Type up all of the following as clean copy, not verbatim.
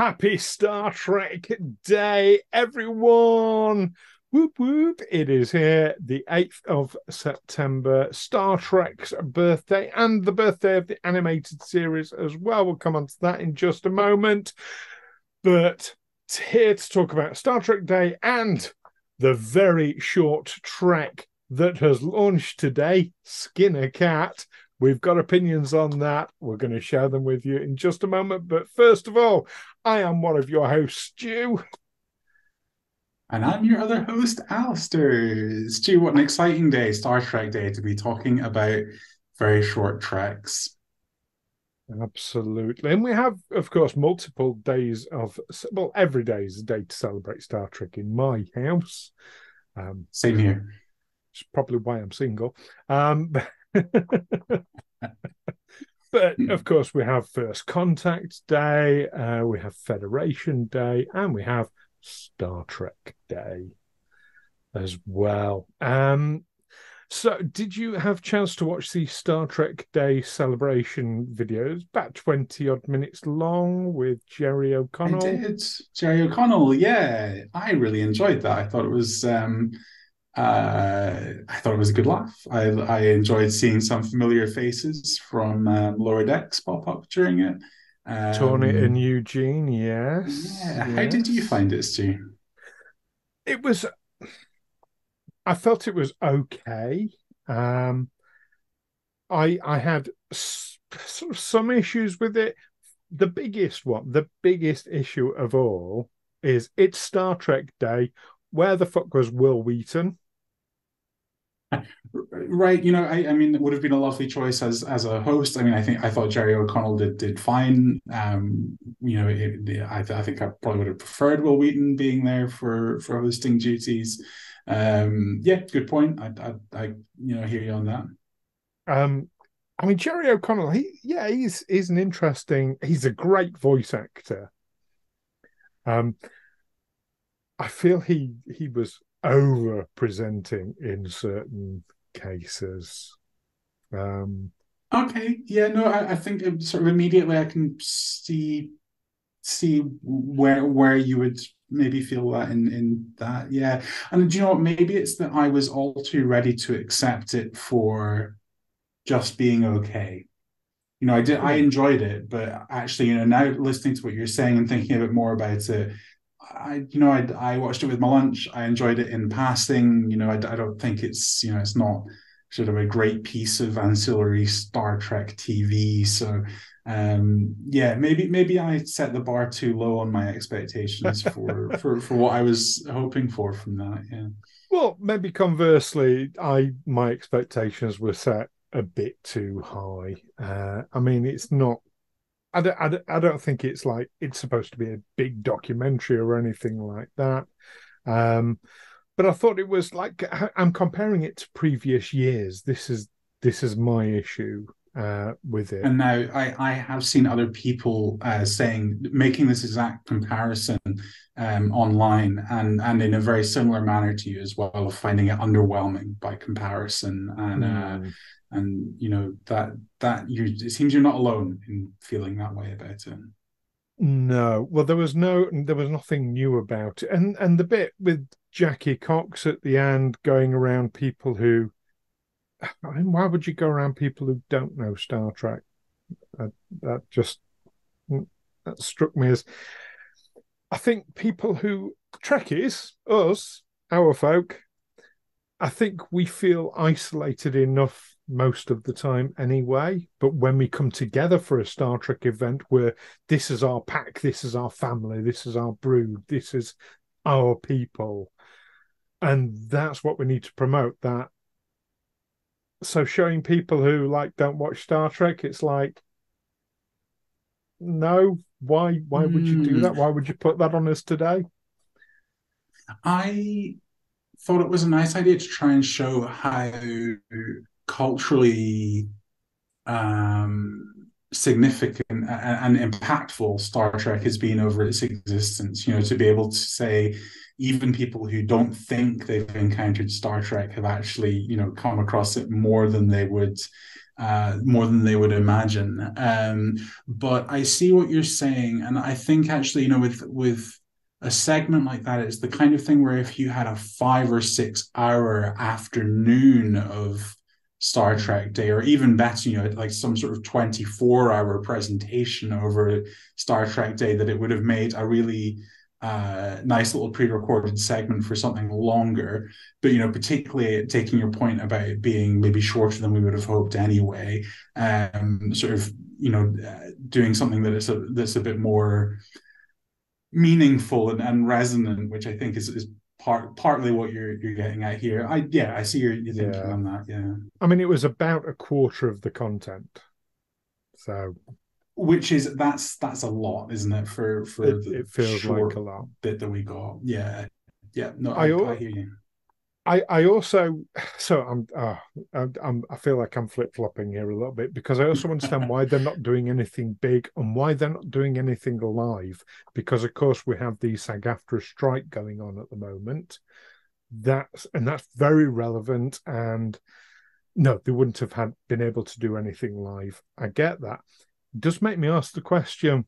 Happy Star Trek Day, everyone! Whoop whoop! It is here, the 8th of September, Star Trek's birthday, and the birthday of the animated series as well. We'll come on to that in just a moment. But here to talk about Star Trek Day and the very short trek that has launched today, Skinner Cat. We've got opinions on that. We're going to share them with you in just a moment. But first of all, I am one of your hosts, Stu. And I'm your other host, Alastair. Stu, what an exciting day, Star Trek Day, to be talking about very short treks. Absolutely. And we have, of course, multiple days of, well, every day is a day to celebrate Star Trek in my house. Same here. It's probably why I'm single. But of course, we have First Contact Day, we have Federation Day, and we have Star Trek Day as well. So, did you have a chance to watch the Star Trek Day celebration videos? About 20 odd minutes long with Jerry I O'Connell. did. Jerry O'Connell, yeah, I really enjoyed that. I thought it was a good laugh. I enjoyed seeing some familiar faces from Lower Decks pop up during it. Tony and Um, Eugene, yes, yeah, how did you yes. find it, Stu? It was, I felt it was okay. Um, I had sort of some issues with it. The biggest issue of all is it's Star Trek Day. Where the fuck was Will Wheaton? Right, I mean, it would have been a lovely choice as a host. I mean, I thought Jerry O'Connell did fine. I think I probably would have preferred Will Wheaton being there for hosting duties. Yeah, good point. I hear you on that. Um, I mean Jerry O'Connell. He's an interesting. He's a great voice actor. Um, I feel he was over presenting in certain cases. Um, Okay, yeah, no, I think sort of immediately I can see where you would maybe feel that in that, yeah. And do you know what? Maybe it's that I was all too ready to accept it for just being okay. I hmm. enjoyed it, but actually, now listening to what you're saying and thinking a bit more about it, I watched it with my lunch. I enjoyed it in passing. I don't think it's not sort of a great piece of ancillary Star Trek TV. So, yeah, maybe I set the bar too low on my expectations for what I was hoping for from that. Yeah. Well, maybe conversely, my expectations were set a bit too high. I mean, it's not. I don't think it's like it's supposed to be a big documentary or anything like that. Um, but I thought it was like I'm comparing it to previous years. This is my issue with it. And now I have seen other people making this exact comparison online and in a very similar manner to you as well, of finding it underwhelming by comparison. Hmm. And it seems you're not alone in feeling that way about it. No, well, there was nothing new about it, and the bit with Jackie Cox at the end going around people who, I mean, why would you go around people who don't know Star Trek? That just that struck me as I think people who Trekkies, us, our folk, I think we feel isolated enough most of the time anyway. But when we come together for a Star Trek event where this is our pack, this is our family, this is our brood, this is our people, and that's what we need to promote. That so showing people who like don't watch Star Trek, it's like no, why would you do Mm, that? Why would you put that on us today? I thought it was a nice idea to try and show how culturally significant and impactful Star Trek has been over its existence. To be able to say even people who don't think they've encountered Star Trek have actually, come across it more than they would more than they would imagine. But I see what you're saying, and I think actually, with a segment like that, it's the kind of thing where if you had a 5 or 6 hour afternoon of Star Trek Day, or even better, like some sort of 24-hour presentation over Star Trek Day, that it would have made a really nice little pre-recorded segment for something longer. But particularly taking your point about it being maybe shorter than we would have hoped anyway, sort of doing something that's a bit more meaningful and resonant, which I think is partly what you're getting at here. I see your thinking Yeah. on that. Yeah. I mean, it was about a quarter of the content. So Which is that's a lot, isn't it, for the it feels like a short lot. bit that we got? Yeah. Yeah. No, I I al- hear you. I also so I feel like I'm flip-flopping here a little bit because I also understand why they're not doing anything big and why they're not doing anything live, because of course we have the SAG-AFTRA strike going on at the moment. That's very relevant, and no, they wouldn't have been able to do anything live. I get that. It does make me ask the question,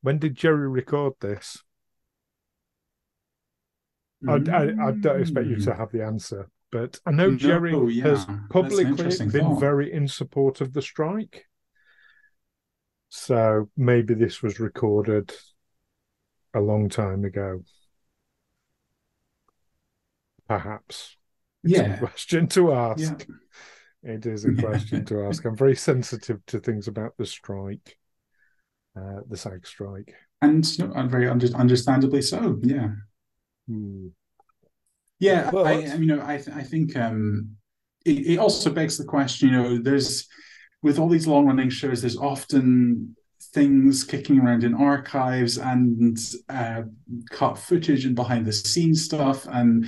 when did Jerry record this? I don't expect you to Mm. have the answer, but I know No, Jerry yeah, has that's an publicly interesting been thought. very in support of the strike. So maybe this was recorded a long time ago. Perhaps it's a Yeah, question to yeah, ask. It is a yeah, question to ask. I'm very sensitive to things about the strike, the SAG strike. and I'm very understandably so. Yeah, Hmm. yeah. But I think it also begs the question. There's with all these long running shows, there's often things kicking around in archives and uh, cut footage and behind the scenes stuff, and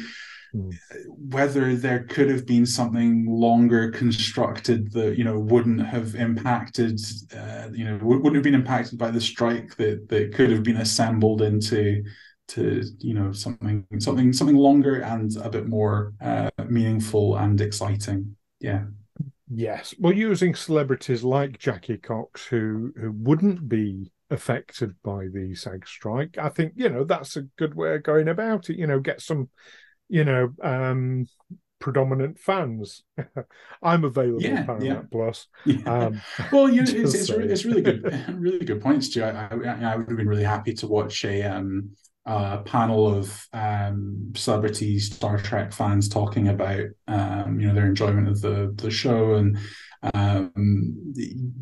hmm, whether there could have been something longer constructed that wouldn't have impacted, wouldn't have been impacted by the strike, that could have been assembled into something longer and a bit more meaningful and exciting. Yeah. yes, well, using celebrities like Jackie Cox, who wouldn't be affected by the SAG strike, I think that's a good way of going about it. Get some you know, predominant fans. I'm available Yeah, yeah. Paramount Plus. Yeah. Um, Well, just saying. it's really good, really good points, Stu. I would have been really happy to watch a panel of celebrity Star Trek fans talking about their enjoyment of the show. And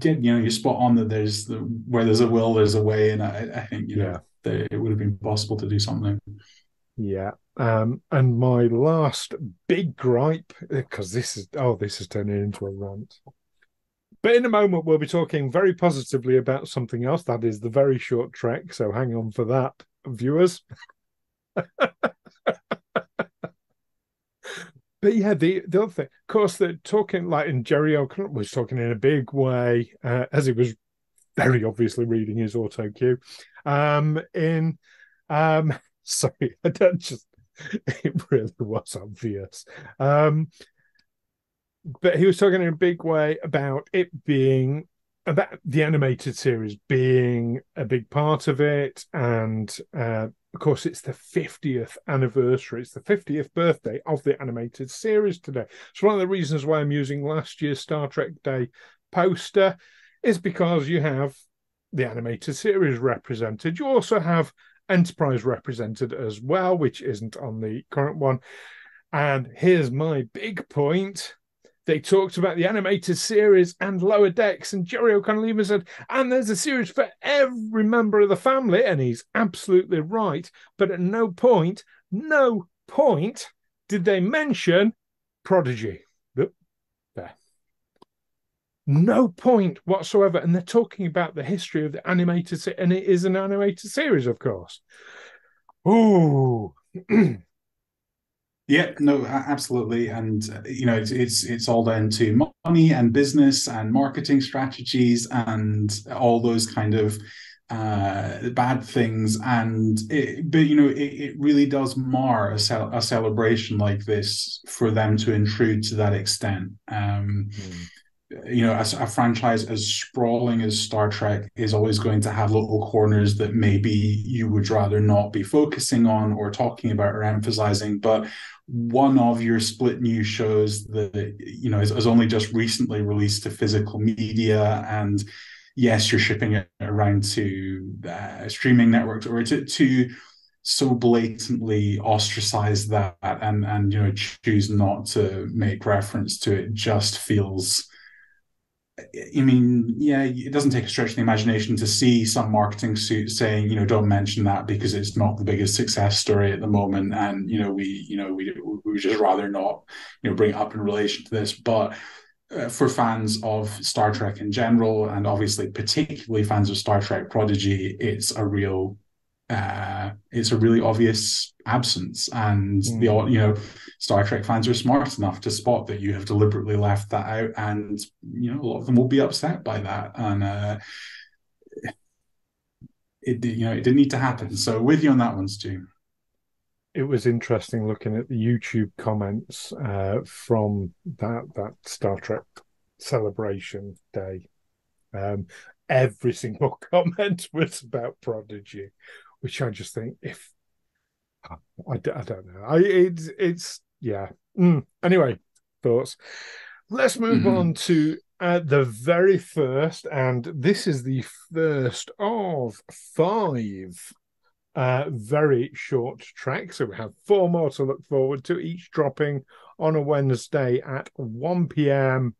you're spot on that where there's a will, there's a way, and I think Yeah, it would have been possible to do something. yeah. And my last big gripe, because this is turning into a rant. But in a moment, we'll be talking very positively about something else. That is the very short trek. So hang on for that, viewers. But yeah, the other thing, of course, they're talking like, and Jerry O'Connell was talking in a big way, as he was very obviously reading his auto cue. In sorry, I don't just it really was obvious. But he was talking in a big way about it being about the animated series being a big part of it, and of course it's the 50th anniversary, it's the 50th birthday of the animated series today. So one of the reasons why I'm using last year's Star Trek Day poster is because you have the animated series represented. You also have Enterprise represented as well, which isn't on the current one. And here's my big point. They talked about the animated series and Lower Decks, and Jerry O'Connell even said, and there's a series for every member of the family, and he's absolutely right. But at no point did they mention Prodigy. There. No point whatsoever. And they're talking about the history of the animated series, and it is an animated series, of course. Ooh. Yeah, no, absolutely, and it's all down to money and business and marketing strategies and all those kind of bad things. But it really does mar a celebration like this for them to intrude to that extent. Hmm. a franchise as sprawling as Star Trek is always going to have little corners that maybe you would rather not be focusing on or talking about or emphasizing. But one of your split new shows that is only just recently released to physical media, and yes, you're shipping it around to streaming networks, or to so blatantly ostracize that and choose not to make reference to it just feels. I mean, yeah, it doesn't take a stretch of the imagination to see some marketing suit saying, don't mention that because it's not the biggest success story at the moment, and we would just rather not, bring it up in relation to this. But for fans of Star Trek in general, and obviously particularly fans of Star Trek Prodigy, it's a really obvious absence, and Star Trek fans are smart enough to spot that you have deliberately left that out, and a lot of them will be upset by that, and it didn't need to happen. So with you on that one, Stu. It was interesting looking at the YouTube comments from that Star Trek celebration day. Every single comment was about Prodigy, which I just think, if I don't know, it's yeah. Anyway, thoughts. Let's move on to the very first, and this is the first of 5 very short tracks. So we have 4 more to look forward to, each dropping on a Wednesday at 1 p.m.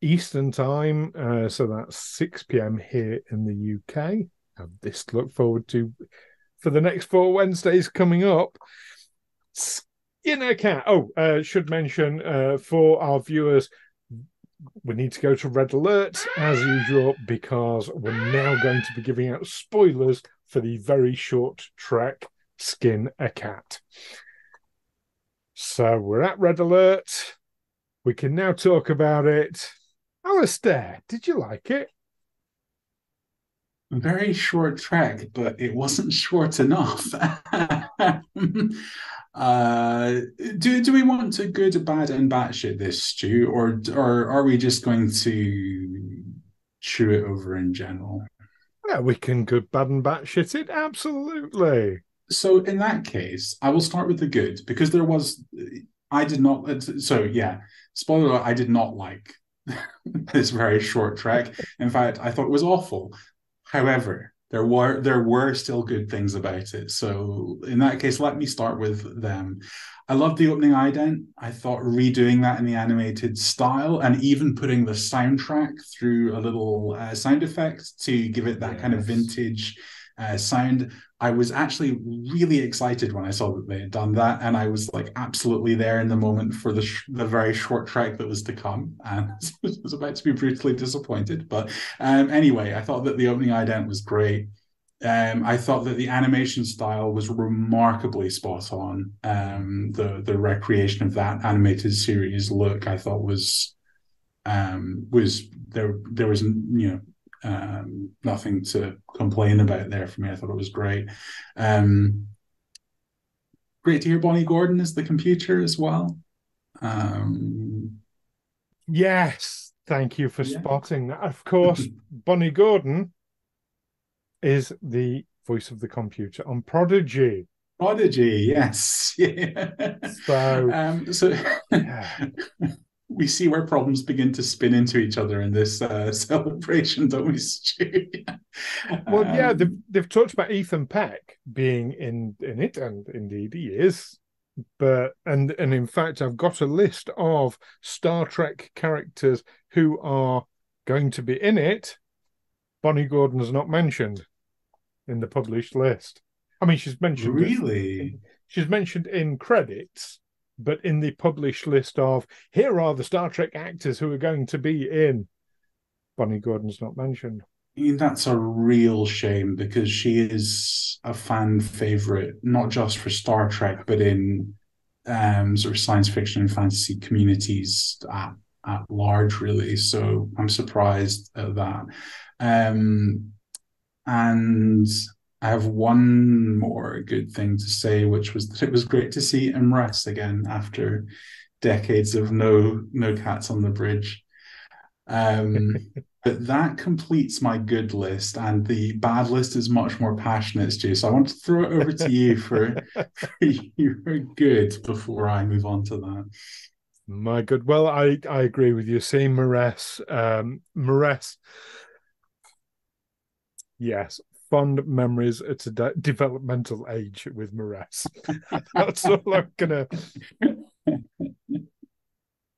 Eastern time. So that's 6 p.m. here in the UK. Have this to look forward to for the next 4 Wednesdays coming up. Skinner Cat. Should mention for our viewers, we need to go to Red Alert as usual, because we're now going to be giving out spoilers for the very short track Skin a Cat. So we're at Red Alert. We can now talk about it. Alastair, did you like it? Very short track, but it wasn't short enough. Do we want a good, bad, and batshit this, Stu, or are we just going to chew it over in general? Yeah, we can good, bad, and batshit it. Absolutely. So in that case, I will start with the good, because I did not. So yeah, spoiler alert, I did not like this very short track. In fact, I thought it was awful. However, there were still good things about it. So in that case, let me start with them. I loved the opening ident. I thought redoing that in the animated style, and even putting the soundtrack through a little sound effect to give it that kind of vintage sound. I was actually really excited when I saw that they had done that, and I was like absolutely there in the moment for the very short track that was to come, and I was about to be brutally disappointed. But anyway, I thought that the opening ident was great. I thought that the animation style was remarkably spot on. The recreation of that animated series look, I thought was there was nothing to complain about there for me. I thought it was great. Great to hear Bonnie Gordon as the computer as well. Yes, thank you for Yeah. spotting that. Of course, Bonnie Gordon is the voice of the computer on Prodigy. Prodigy, yes. Yeah. So, So yeah. we see where problems begin to spin into each other in this celebration, don't we, Stu? Well, yeah, they've talked about Ethan Peck being in it, and indeed he is. But and in fact, I've got a list of Star Trek characters who are going to be in it. Bonnie Gordon's not mentioned in the published list. I mean, Really? she's mentioned in credits, but in the published list of here are the Star Trek actors who are going to be in, Bonnie Gordon's not mentioned. I mean, that's a real shame, because she is a fan favorite, not just for Star Trek, but in sort of science fiction and fantasy communities at large, really. So I'm surprised at that. And I have one more good thing to say, which was that it was great to see Imress again after decades of no cats on the bridge. But that completes my good list, and the bad list is much more passionate, Stu. So I want to throw it over to you for your good before I move on to that. My good. Well, I agree with you. Seeing Mores, yes, fond memories at a developmental age with Mores. That's all I'm gonna.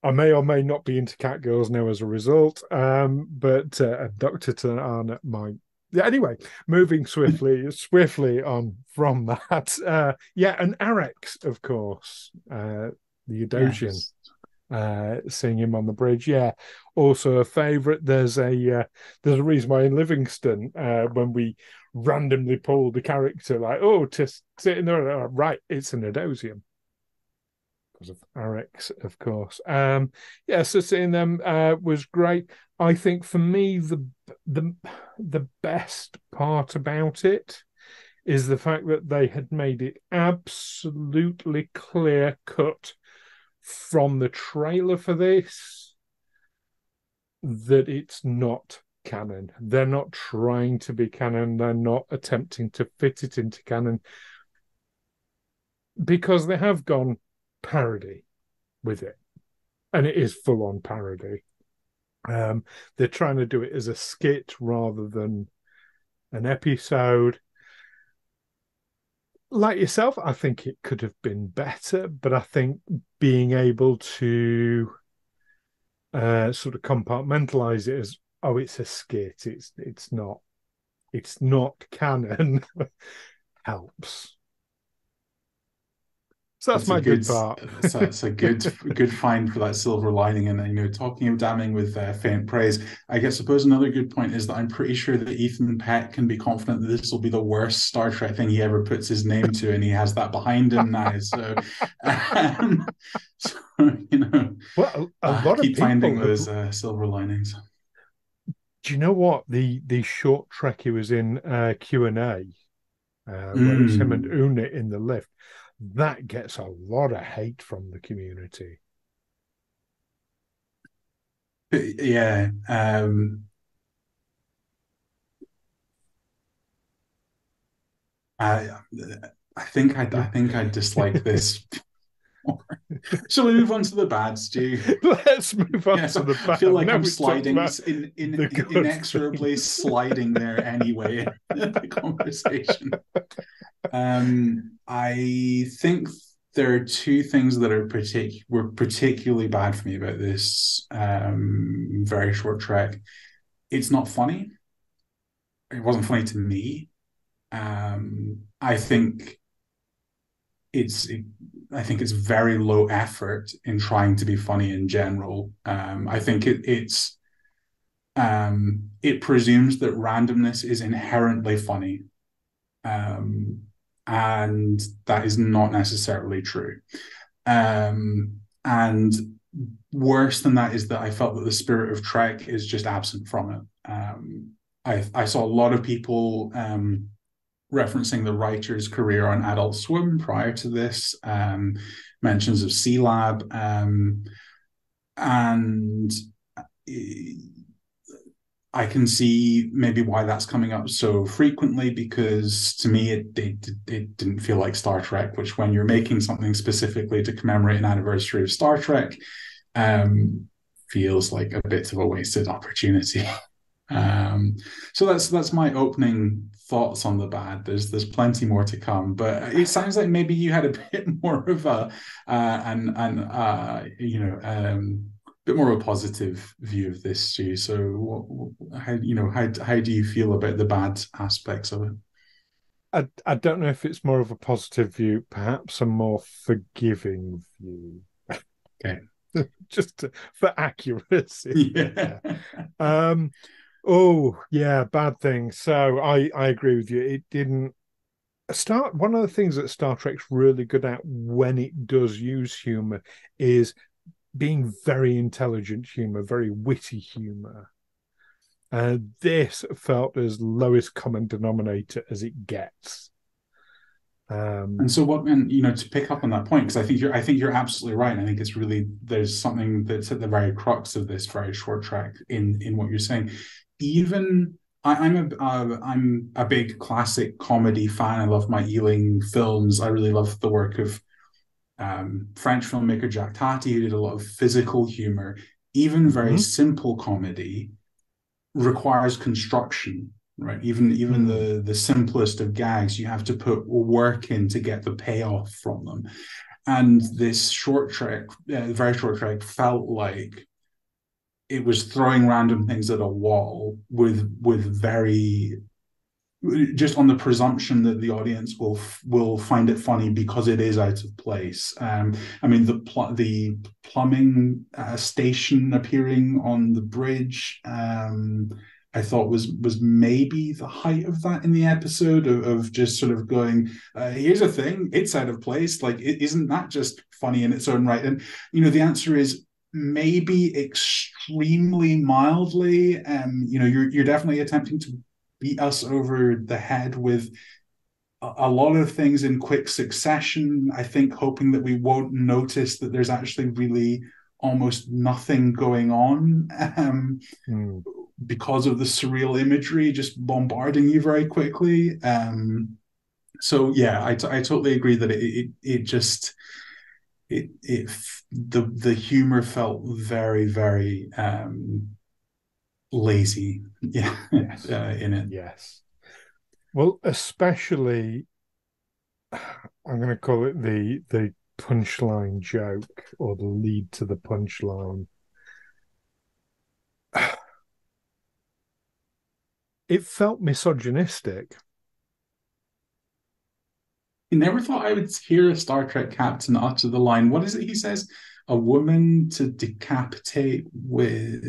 I may or may not be into cat girls now as a result, but Doctor Tanana might. Yeah, anyway, moving swiftly on from that. Yeah, and Arex, of course, the Eudosian, Yes. seeing him on the bridge. Yeah, also a favourite. There's a reason why in Livingston, when we randomly pulled the character, like, oh, to sit in there, right, it's an Eudosian because of Arex, of course. Yeah, so seeing them was great. I think for me, the the best part about it is the fact that they had made it absolutely clear cut from the trailer for this that it's not canon. They're not trying to be canon. They're not attempting to fit it into canon because they have gone parody with it, and it is full on parody. They're trying to do it as a skit rather than an episode. Like yourself, I think it could have been better, but I think being able to sort of compartmentalize it as, oh, it's a skit, it's not canon, helps. So that's That's a my good good part. that's a good find for that silver lining. And talking of damning with faint praise, I guess suppose another good point is that I'm pretty sure that Ethan Peck can be confident that this will be the worst Star Trek thing he ever puts his name to, and he has that behind him now. So, um, so Well, a lot of keep finding people have. those silver linings. Do you know what the short trek he was in Q&A, where it's him and Mm, Una in the lift, that gets a lot of hate from the community. yeah. I I think I dislike this. Shall we move on to the bad, Stu? Let's move on Yes, to the I feel bad. like Now I'm we've talked sliding about the good inexorably things. sliding there anyway in the conversation. I think there are two things that were particularly bad for me about this very short trek. It's not funny. It wasn't funny to me. I think it's it, I think it's very low effort in trying to be funny in general. I think it presumes that randomness is inherently funny, um, and that is not necessarily true. And worse than that is that I felt that the spirit of Trek is just absent from it. I saw a lot of people referencing the writer's career on Adult Swim prior to this, mentions of C Lab, and I can see maybe why that's coming up so frequently because to me it didn't feel like Star Trek, which when you're making something specifically to commemorate an anniversary of Star Trek, um, feels like a bit of a wasted opportunity. Um, so that's my opening thoughts on the bad. There's plenty more to come, but it sounds like maybe you had a bit more of a bit more of a positive view of this, Stu. So how do you feel about the bad aspects of it? I don't know if it's more of a positive view, perhaps a more forgiving view, Okay. for accuracy. Yeah. Yeah. Um, oh yeah, bad thing. So I agree with you. It didn't start. One of the things that Star Trek's really good at when it does use humor is being very intelligent humor, very witty humor. This felt as lowest common denominator as it gets. Um, And so what, and to pick up on that point, because I think you're absolutely right. And I think it's really, there's something that's at the very crux of this very short track in what you're saying. Even I'm a big classic comedy fan. I love my Ealing films. I really love the work of French filmmaker Jacques Tati, who did a lot of physical humor. Even very mhm, simple comedy requires construction, right? Even mm, the simplest of gags, you have to put work in to get the payoff from them. And this short trek, very short trek, felt like it was throwing random things at a wall with very, just on the presumption that the audience will find it funny because it is out of place. I mean, the plumbing station appearing on the bridge. I thought was maybe the height of that in the episode of just sort of going, here's a thing, it's out of place. Like, isn't that just funny in its own right? And the answer is maybe extremely mildly. You're definitely attempting to beat us over the head with a lot of things in quick succession. I think hoping that we won't notice that there's actually really almost nothing going on, mm. because of the surreal imagery just bombarding you very quickly. So yeah, I totally agree that it just it the humor felt very very lazy, yeah, Yes, in it. yes. Well, especially, I'm going to call it the punchline joke or the lead to the punchline. It felt misogynistic. I never thought I would hear a Star Trek captain utter the line. What is it he says? A woman to decapitate with.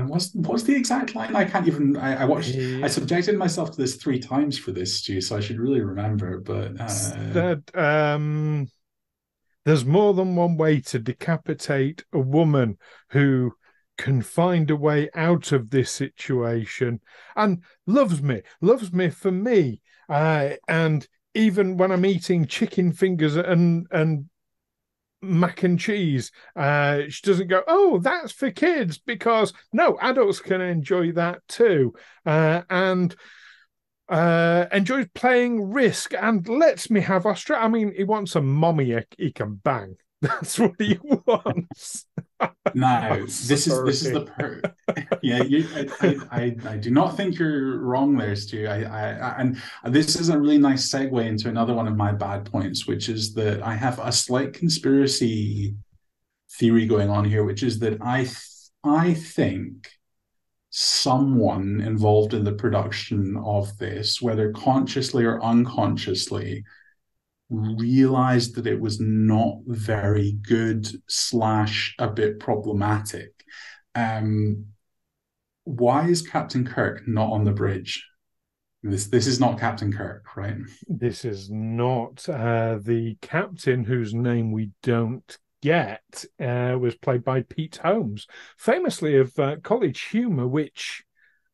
What's the exact line? I can't even. I watched. I He subjected myself to this 3 times for this, Stu, so I should really remember. But said, there's more than one way to decapitate a woman who can find a way out of this situation and loves me for me. And even when I'm eating chicken fingers and mac and cheese, she doesn't go, oh, that's for kids, because no, adults can enjoy that too. And enjoys playing Risk and lets me have Australia. I mean, he wants a mommy he can bang. That's what he wants. now I'm this is sorry. the yeah, I do not think you're wrong there, Stu. And this is a really nice segue into another one of my bad points, which is that I have a slight conspiracy theory going on here, which is that I think someone involved in the production of this, whether consciously or unconsciously, realized that it was not very good slash a bit problematic. Um, why is Captain Kirk not on the bridge? This is not Captain Kirk, right? This is not the captain, whose name we don't get, was played by Pete Holmes, famously of College Humor, which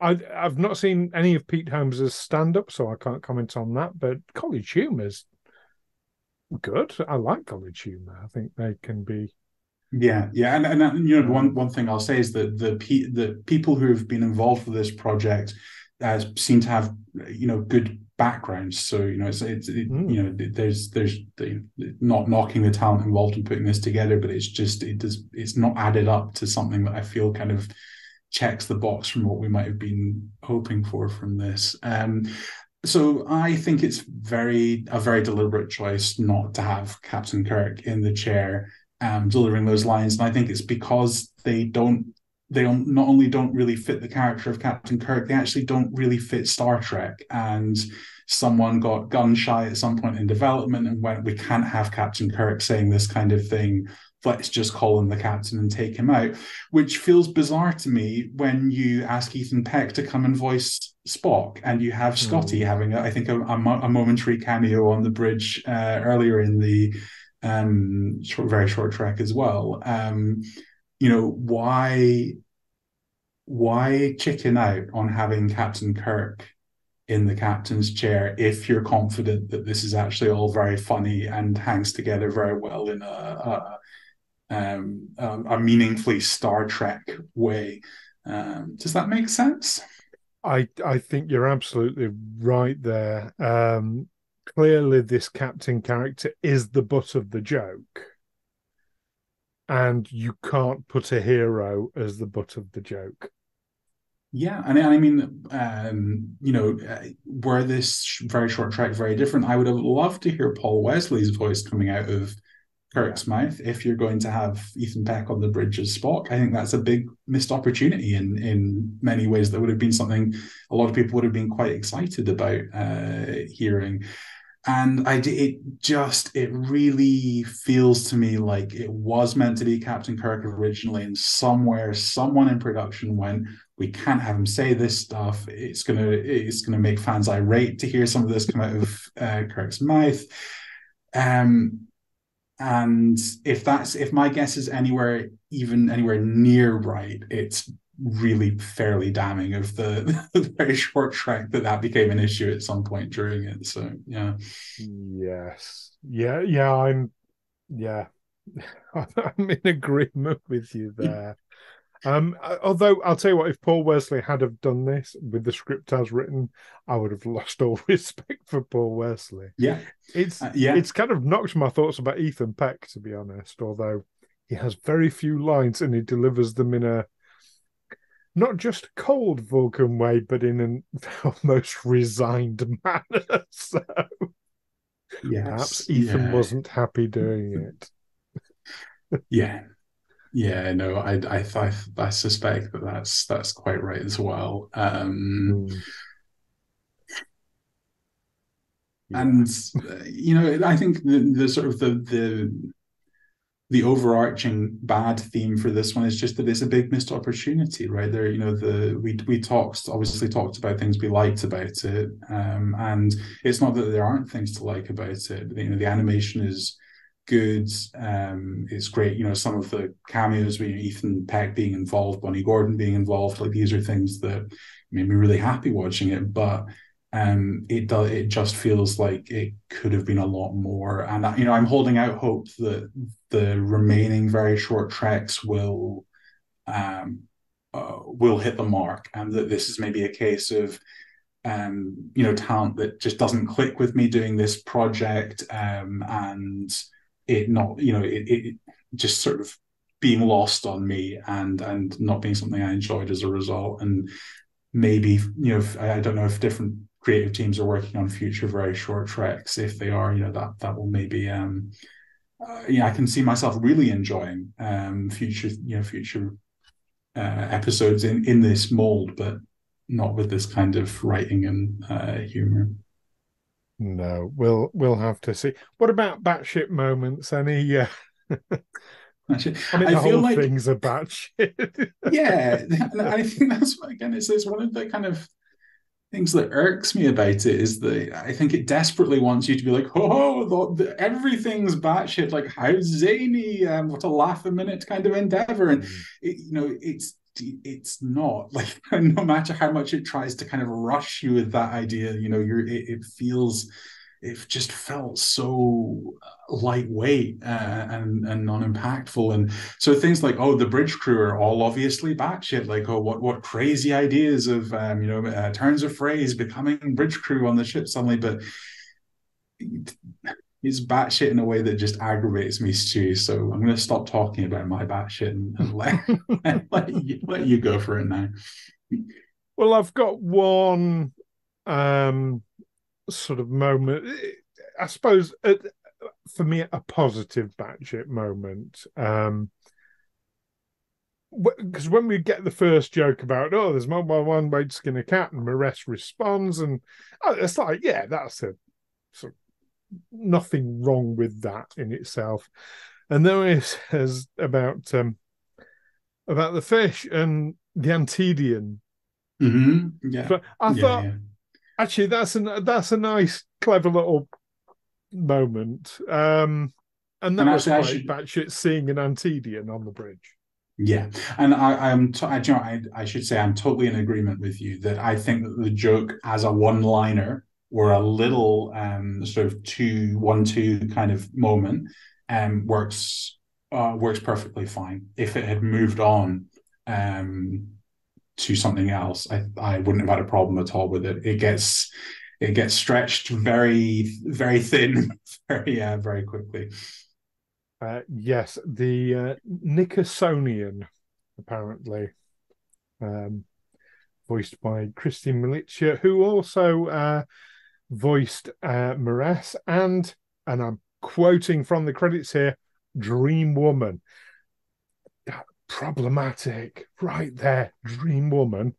I've not seen any of Pete Holmes's stand up, so I can't comment on that. But College Humor's good. I like College Humor. I think they can be. Yeah, yeah, and one thing I'll say is that the people who have been involved with this project seem to have good backgrounds. So Mm, there's not knocking the talent involved in putting this together, but it's not added up to something that I feel kind of checks the box from what we might have been hoping for from this. So I think it's a very deliberate choice not to have Captain Kirk in the chair, delivering those lines. And I think it's because they don't not only don't really fit the character of Captain Kirk, they actually don't really fit Star Trek. And someone got gun shy at some point in development and went, we can't have Captain Kirk saying this kind of thing. Let's just call him the captain and take him out, which feels bizarre to me when you ask Ethan Peck to come and voice Spock, and you have Scotty mm. having, I think, a momentary cameo on the bridge earlier in the very short track as well. Why chicken out on having Captain Kirk in the captain's chair if you're confident that this is actually all very funny and hangs together very well in a meaningfully Star Trek way. Does that make sense? I think you're absolutely right there. Clearly, this captain character is the butt of the joke, and you can't put a hero as the butt of the joke. Yeah, and I mean, were this very short track very different, I would have loved to hear Paul Wesley's voice coming out of Yeah. Kirk's mouth if you're going to have Ethan Peck on the bridge as Spock. I think that's a big missed opportunity in many ways. That would have been something a lot of people would have been quite excited about hearing. And it really feels to me like it was meant to be Captain Kirk originally, and somewhere someone in production went, we can't have him say this stuff. It's gonna make fans irate to hear some of this come out of Kirk's mouth. Um, and if my guess is anywhere near right, it's really fairly damning of the very short track that became an issue at some point during it. So yeah. Yes. Yeah. Yeah. Yeah. I'm in agreement with you there. Although I'll tell you what, if Paul Wesley had have done this with the script as written, I would have lost all respect for Paul Wesley. Yeah. Yeah. It's kind of knocked my thoughts about Ethan Peck, to be honest. Although he has very few lines and he delivers them in a not just cold Vulcan way, but in an almost resigned manner. So perhaps Yes. Ethan Yeah. wasn't happy doing it. Yeah. Yeah. No, I suspect that's quite right as well. Mm, yeah. And I think the sort of the overarching bad theme for this one is just that it's a big missed opportunity, right? There, we obviously talked about things we liked about it, and it's not that there aren't things to like about it. The animation is good. It's great. Some of the cameos, with Ethan Peck being involved, Bonnie Gordon being involved, like these are things that made me really happy watching it, but it just feels like it could have been a lot more. And I'm holding out hope that the remaining very short treks will hit the mark, and that this is maybe a case of talent that just doesn't click with me doing this project, and it not it just sort of being lost on me, and not being something I enjoyed as a result. And maybe I don't know if different creative teams are working on future very short treks. If they are, that will maybe I can see myself really enjoying future episodes in this mold, but not with this kind of writing and humor. No, we'll have to see. What about batshit moments? Any? Actually, I mean, I the feel whole like, thing's a batshit. yeah, and I think that's again, it's one of the kind of things that irks me about it is that I think it desperately wants you to be like, oh, everything's batshit, like how zany, what a laugh a minute kind of endeavor, and Mm. it's not like no matter how much it tries to kind of rush you with that idea, it just felt so lightweight and non-impactful. And so things like, oh, the bridge crew are all obviously batshit, like, oh, what crazy ideas of turns of phrase becoming bridge crew on the ship suddenly. But it's batshit in a way that just aggravates me, Stu. So I'm going to stop talking about my batshit and let you go for it now. Well, I've got one um, sort of moment. I suppose for me, a positive batshit moment. Because when we get the first joke about, oh, there's one way to skin a cat, and Mares responds, and it's like, yeah, that's a sort of nothing wrong with that in itself. And then it says about the fish and the Antedian. Mm-hmm. Yeah, So I yeah, thought yeah. actually that's a nice, clever little moment. And And that was actually, I quite should batshit seeing an Antedian on the bridge. Yeah, and I should say I'm totally in agreement with you that I think that the joke as a one-liner or a little sort of two kind of moment works perfectly fine. If it had moved on um, to something else, I wouldn't have had a problem at all with it. It gets stretched very thin very quickly. Yes, the Nickersonian, apparently, um, voiced by Christine Militia, who also voiced Maress and I'm quoting from the credits here, Dream Woman. Problematic, right there, Dream Woman.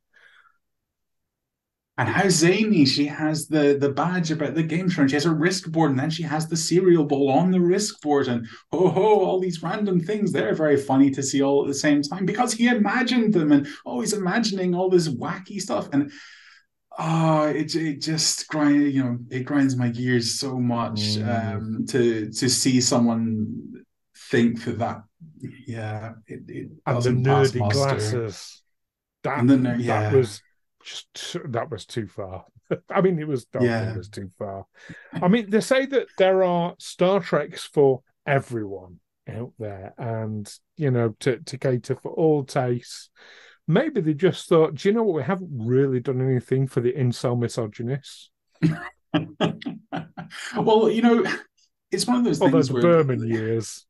And how zany she has the badge about the game show, and she has a risk board, and then she has the cereal bowl on the risk board, and all these random things. They're very funny to see all at the same time because he imagined them, and he's imagining all this wacky stuff, and it just grinds my gears so much Mm. to see someone think that it And the doesn't pass nerdy muster. glasses. That And then that yeah, was that was too far. I mean, the whole thing yeah. was too far. I mean, they say that there are Star Treks for everyone out there, and to cater for all tastes. Maybe they just thought, do you know what? We haven't really done anything for the incel misogynists. Well, it's one of those Although things the where Berman years.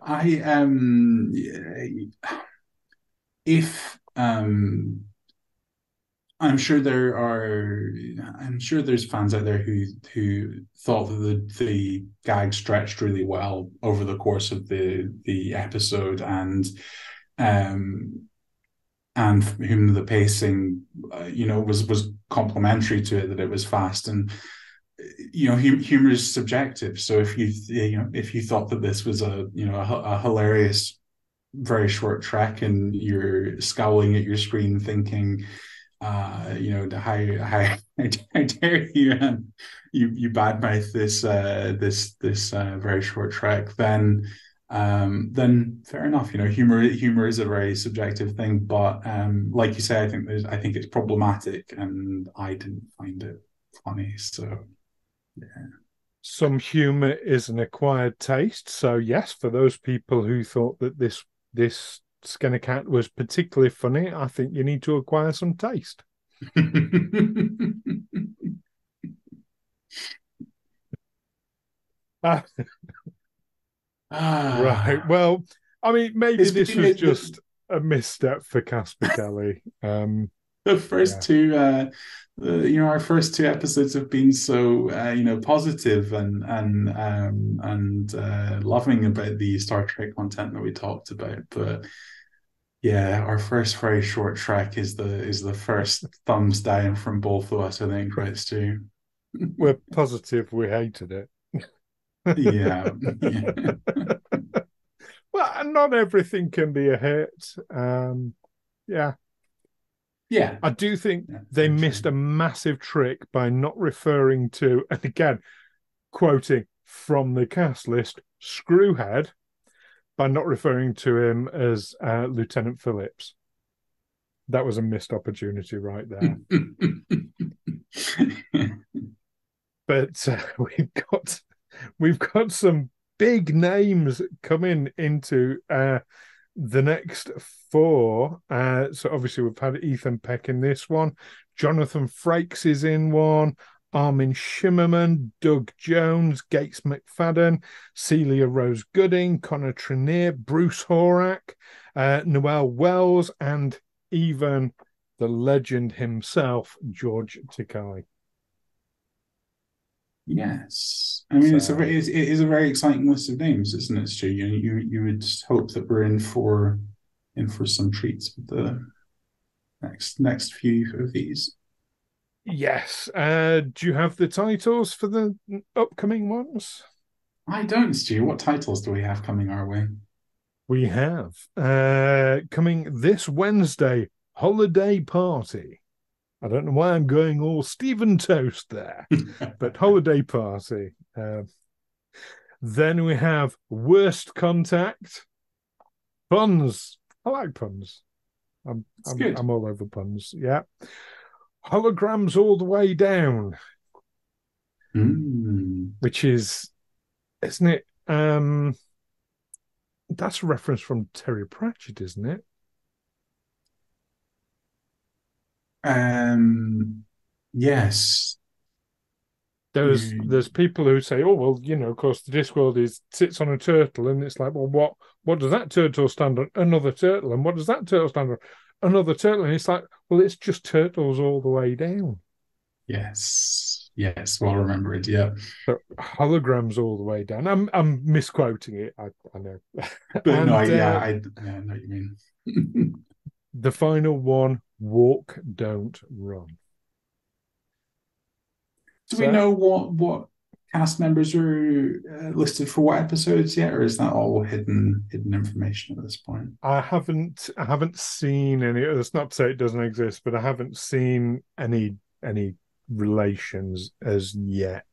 I if I'm sure there's fans out there who thought that the gag stretched really well over the course of the episode, um and whom the pacing was complimentary to it, that it was fast. And humor is subjective. So if you thought that this was a hilarious very short trek, and you're scowling at your screen thinking, how dare you you badmouth this very short trek, then fair enough. Humor is a very subjective thing, but like you say, I think it's problematic, and I didn't find it funny. So yeah. Some humor is an acquired taste. So yes, for those people who thought that this Skinner Cat was particularly funny, I think you need to acquire some taste. Ah, right. ah, Well, I mean, maybe it's this been was just a misstep for Casper Kelly. the first Yeah. two our first two episodes have been so positive and loving about the Star Trek content that we talked about, but yeah, our first very short trek is the first thumbs down from both of us, I think, right, Stu? We're positive we hated it. Yeah, yeah, Well, and not everything can be a hit. Yeah, yeah, I do think yeah, they very true. missed a massive trick by not referring to, and again, quoting from the cast list, Screwhead, by not referring to him as Lieutenant Phillips. That was a missed opportunity right there. But we've got some big names coming into the next four. So obviously we've had Ethan Peck in this one. Jonathan Frakes is in one. Armin Shimmerman, Doug Jones, Gates McFadden, Celia Rose Gooding, Connor Trenier, Bruce Horak, Noel Wells, and even the legend himself, George Takei. Yes, I mean So it is a very exciting list of names, isn't it, Stu? You would hope that we're in for some treats with the next few of these. yes. Do you have the titles for the upcoming ones? I don't, Stu. What titles do we have coming our way? We have coming this Wednesday, Holiday Party. I don't know why I'm going all Stephen Toast there, but Holiday Party. Then we have Worst Contact. Puns. I like puns. I'm It's I'm good. I'm all over puns. Yeah. Holograms all the way down, Mm. which is, isn't it? That's a reference from Terry Pratchett, isn't it? Um, yes. There's people who say, oh well, of course the Discworld is sits on a turtle, and it's like, well, what does that turtle stand on? Another turtle, and what does that turtle stand on? Another turtle, and it's like, well, it's just turtles all the way down. Yes. Yes. Well remembered. Yeah. So holograms all the way down. I'm misquoting it. I know. But no, And yeah, I know what you mean. the final one: walk, don't run. Do we So know what cast members are listed for what episodes yet, or is that all hidden information at this point? I haven't seen any. That's not to say it doesn't exist, but I haven't seen any relations as yet.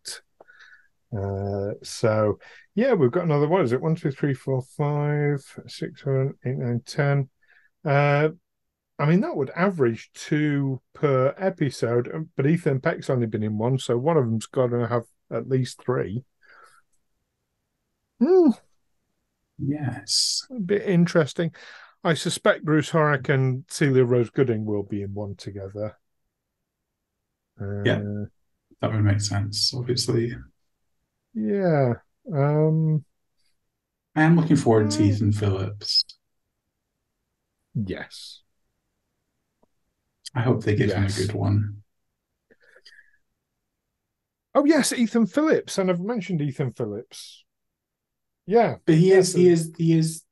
So yeah, we've got another. What is it? 1, 2, 3, 4, 5, 6, 7, 8, 9, 10. I mean, that would average two per episode, but Ethan Peck's only been in one, so one of them's got to have at least three. Hmm, Yes. a bit interesting. I suspect Bruce Horrick and Celia Rose Gooding will be in one together. Yeah, Uh, that would make sense. Obviously, yeah. Um, I am looking forward to mm, Ethan Phillips. yes. I hope they give him a good Yes. one. Oh, yes, Ethan Phillips. I never mentioned Ethan Phillips. Yeah. But he Yes. is, he is, he is.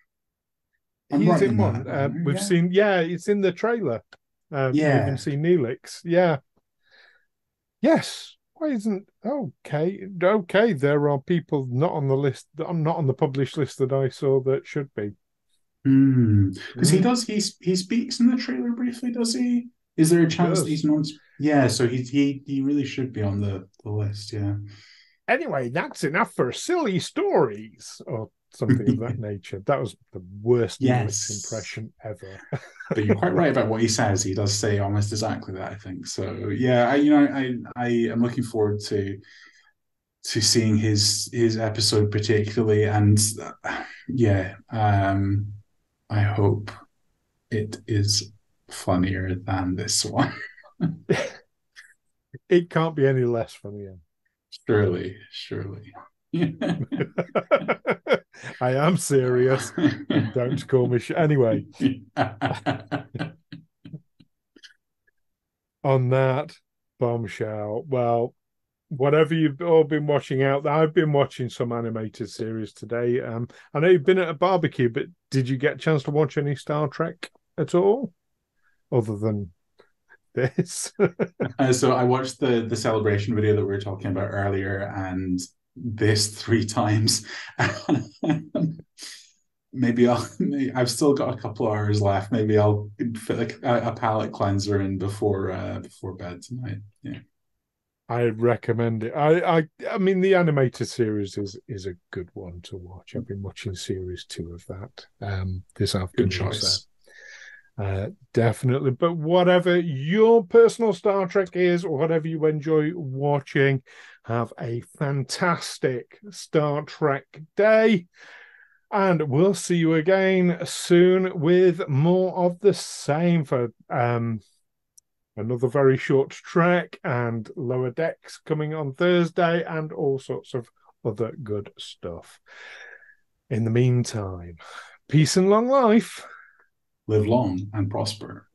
I'm He's right in in one. that, then. We've Yeah, seen, yeah, it's in the trailer. You even yeah. see Neelix. Yeah. Yes. Why isn't okay? Okay, there are people not on the list, not on the published list that I saw that should be. Because he Mm, does. He speaks in the trailer briefly. Does he? Is there a he chance that he's does. not? Yeah. So he really should be on the list. Yeah. Anyway, that's enough for silly stories or something of that nature. That was the worst Neelix Yes. impression ever. But you're quite right about what he says. He does say almost exactly that, I think. So yeah, I am looking forward to seeing his episode particularly, and yeah, I hope it is funnier than this one. It can't be any less funny. Surely, surely. I am serious, and don't call me. Anyway, on that bombshell, well, whatever you've all been watching out there, I've been watching some animated series today. I know you've been at a barbecue, but did you get a chance to watch any Star Trek at all, other than this? So I watched the celebration video that we were talking about earlier, and this three times. Maybe I've still got a couple of hours left. Maybe I'll fit like a palate cleanser in before bed tonight. Yeah, I recommend it. I mean, the animated series is a good one to watch. I've been watching series 2 of that this good afternoon, so choice. definitely. But whatever your personal Star Trek is, or whatever you enjoy watching, have a fantastic Star Trek day. And we'll see you again soon with more of the same for another very short trek and Lower Decks coming on Thursday and all sorts of other good stuff. In the meantime, peace and long life. Live long and prosper.